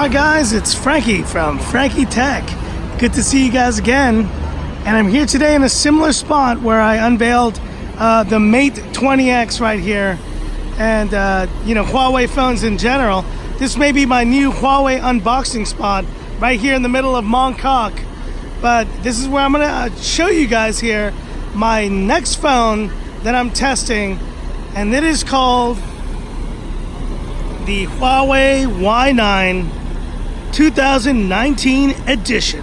Hi guys, it's Frankie from Frankie Tech. Good to see you guys again. And I'm here today in a similar spot where I unveiled the Mate 20X right here. And Huawei phones in general. This may be my new Huawei unboxing spot right here in the middle of Mongkok. But this is where I'm gonna show you guys here my next phone that I'm testing. And it is called the Huawei Y9 2019 edition.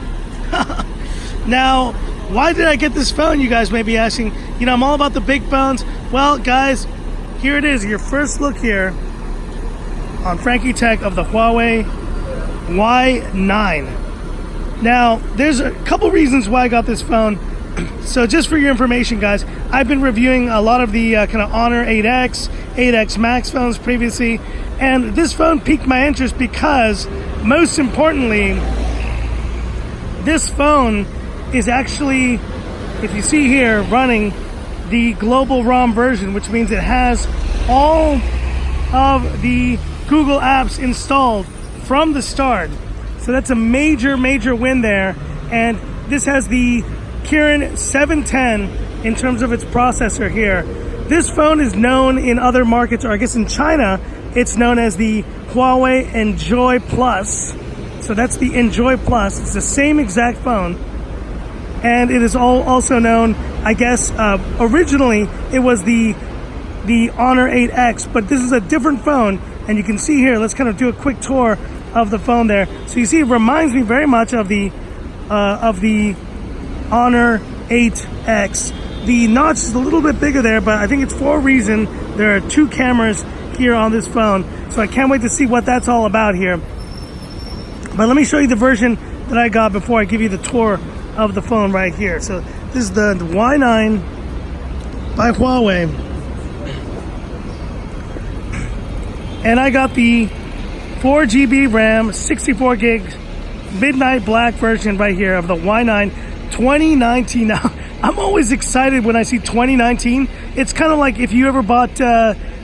Now, why did I get this phone, you guys may be asking? I'm all about the big phones. Well, guys, here it is, your first look here on Frankie Tech of the Huawei Y9. Now, there's a couple reasons why I got this phone. So just for your information, guys, I've been reviewing a lot of the kind of Honor 8X, 8X Max phones previously, and this phone piqued my interest because, most importantly, this phone is actually, if you see here, running the global ROM version, which means it has all of the Google apps installed from the start. So that's a major win there. And this has the Kirin 710 in terms of its processor here. This phone is known in other markets, or I guess in China, it's known as the Huawei Enjoy Plus. So that's the Enjoy Plus. It's the same exact phone. And it is also known, I guess, originally it was the Honor 8X, but this is a different phone. And you can see here, let's kind of do a quick tour of the phone there. So you see, it reminds me very much of the Honor 8X. The notch is a little bit bigger there, but I think it's for a reason. There are two cameras here on this phone, so I can't wait to see what that's all about here. But let me show you the version that I got before I give you the tour of the phone right here. So this is the Y9 by Huawei, and I got the 4 GB RAM, 64 gig midnight black version right here of the Y9 2019. Now, I'm always excited when I see 2019. It's kind of like if you ever bought,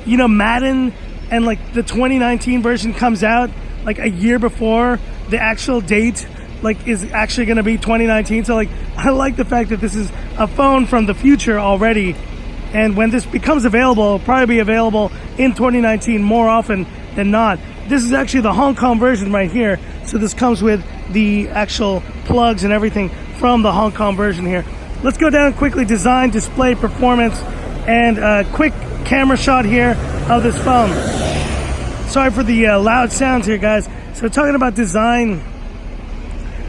Madden, and like the 2019 version comes out like a year before the actual date, like is actually going to be 2019. So like, I like the fact that this is a phone from the future already. And when this becomes available, it'll probably be available in 2019 more often than not. This is actually the Hong Kong version right here. So this comes with the actual plugs and everything from the Hong Kong version here. Let's go down quickly. Design, display, performance, and a quick camera shot here of this phone. Sorry for the loud sounds here, guys. So talking about design,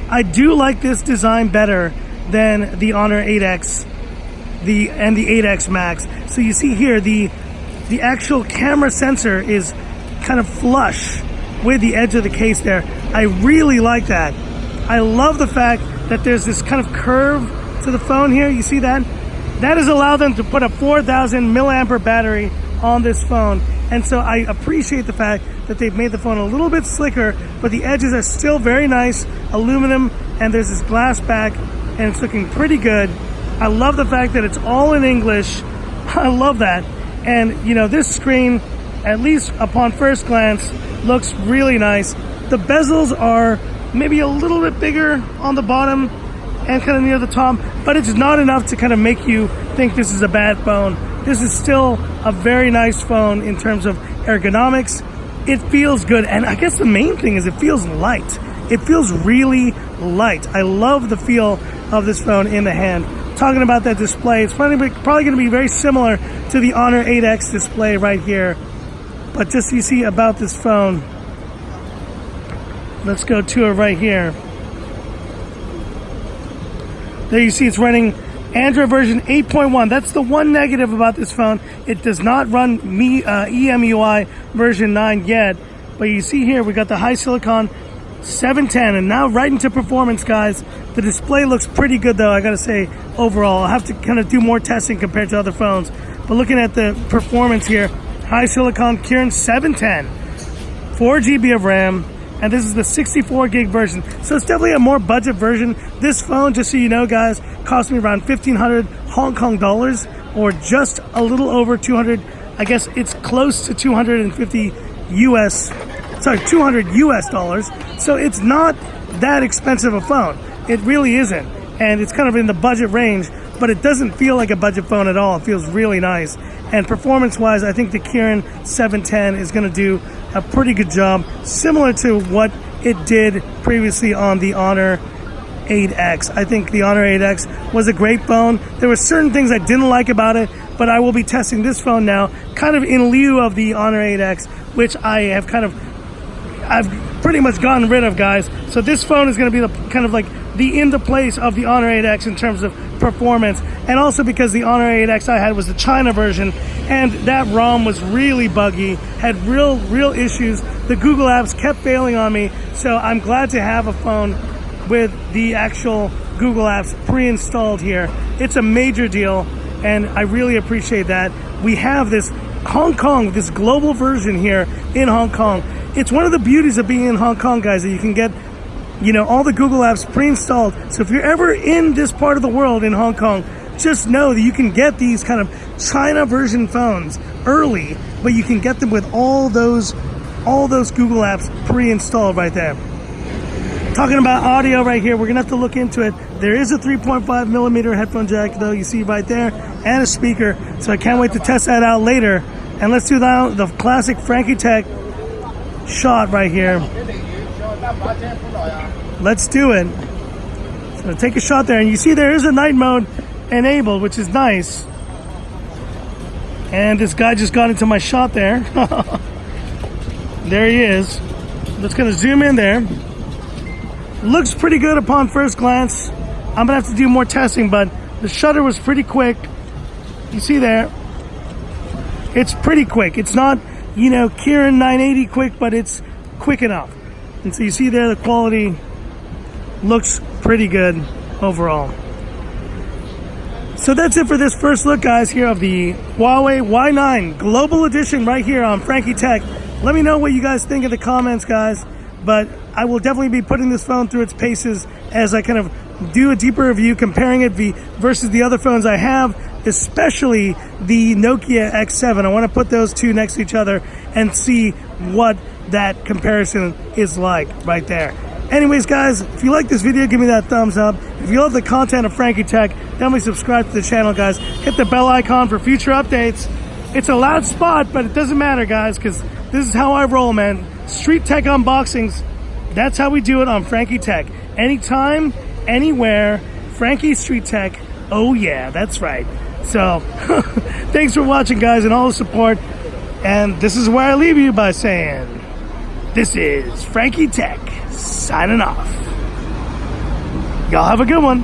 I do like this design better than the Honor 8X and the 8X Max. So you see here, the actual camera sensor is kind of flush with the edge of the case there. I really like that. I love the fact that there's this kind of curve to the phone here. You see that? That has allowed them to put a 4,000 milliampere battery on this phone. And so I appreciate the fact that they've made the phone a little bit slicker, but the edges are still very nice, aluminum, and there's this glass back, and it's looking pretty good. I love the fact that it's all in English. I love that. And this screen, at least upon first glance, looks really nice. The bezels are maybe a little bit bigger on the bottom and kind of near the top, but it's not enough to kind of make you think this is a bad phone. This is still a very nice phone in terms of ergonomics. It feels good, and I guess the main thing is it feels light. It feels really light. I love the feel of this phone in the hand. Talking about that display, it's probably going to be very similar to the Honor 8X display right here. But just so you see about this phone, let's go to it right here. There you see it's running Android version 8.1. That's the one negative about this phone. It does not run EMUI version 9 yet. But you see here, we got the high silicon 710. And now right into performance, guys. The display looks pretty good, though, I gotta say, overall. I'll have to kind of do more testing compared to other phones. But looking at the performance here, high silicon Kirin 710, 4 GB of RAM, and this is the 64 gig version. So it's definitely a more budget version. This phone, just so you know, guys, cost me around 1,500 Hong Kong dollars, or just a little over 200. I guess it's close to 250 US sorry, 200 US dollars. So it's not that expensive a phone. It really isn't. And it's kind of in the budget range, but it doesn't feel like a budget phone at all. It feels really nice. And performance-wise, I think the Kirin 710 is going to do a pretty good job, similar to what it did previously on the Honor 8X. I think the Honor 8X was a great phone. There were certain things I didn't like about it, but I will be testing this phone now, kind of in lieu of the Honor 8X, which I've pretty much gotten rid of, guys. So this phone is going to be the kind of like the in the place of the Honor 8X in terms of performance, and also because the Honor 8X I had was the China version, and that ROM was really buggy, had real issues. The Google apps kept failing on me, so I'm glad to have a phone with the actual Google apps pre-installed here. It's a major deal, and I really appreciate that. We have this Hong Kong, this global version here in Hong Kong. It's one of the beauties of being in Hong Kong, guys, that you can get, you know, all the Google apps pre-installed. So if you're ever in this part of the world in Hong Kong, just know that you can get these kind of China version phones early, but you can get them with all those Google apps pre-installed right there. Talking about audio right here, we're gonna have to look into it. There is a 3.5 millimeter headphone jack, though, you see right there, and a speaker. So I can't wait to test that out later. And let's do the classic Frankie Tech shot right here. Let's do it. So take a shot there, and you see there is a night mode enabled, which is nice. And this guy just got into my shot there. There he is. Just gonna zoom in there. Looks pretty good upon first glance. I'm gonna have to do more testing, but the shutter was pretty quick. You see there, it's pretty quick. It's not, you know, Kirin 980 quick, but it's quick enough. And so you see there, the quality looks pretty good overall. So that's it for this first look, guys, here of the Huawei Y9 Global Edition right here on Frankie Tech. Let me know what you guys think in the comments, guys. But I will definitely be putting this phone through its paces as I kind of do a deeper review, comparing it versus the other phones I have, especially the Nokia X7. I want to put those two next to each other and see what that comparison is like right there. Anyways, guys, if you like this video, give me that thumbs up. If you love the content of Frankie Tech, definitely subscribe to the channel, guys. Hit the bell icon for future updates. It's a loud spot, but it doesn't matter, guys, because this is how I roll, man. Street tech unboxings, that's how we do it on Frankie Tech. Anytime, anywhere, Frankie Street Tech. Oh yeah, that's right. So, thanks for watching, guys, and all the support. And this is where I leave you by saying, this is Frankie Tech signing off. Y'all have a good one.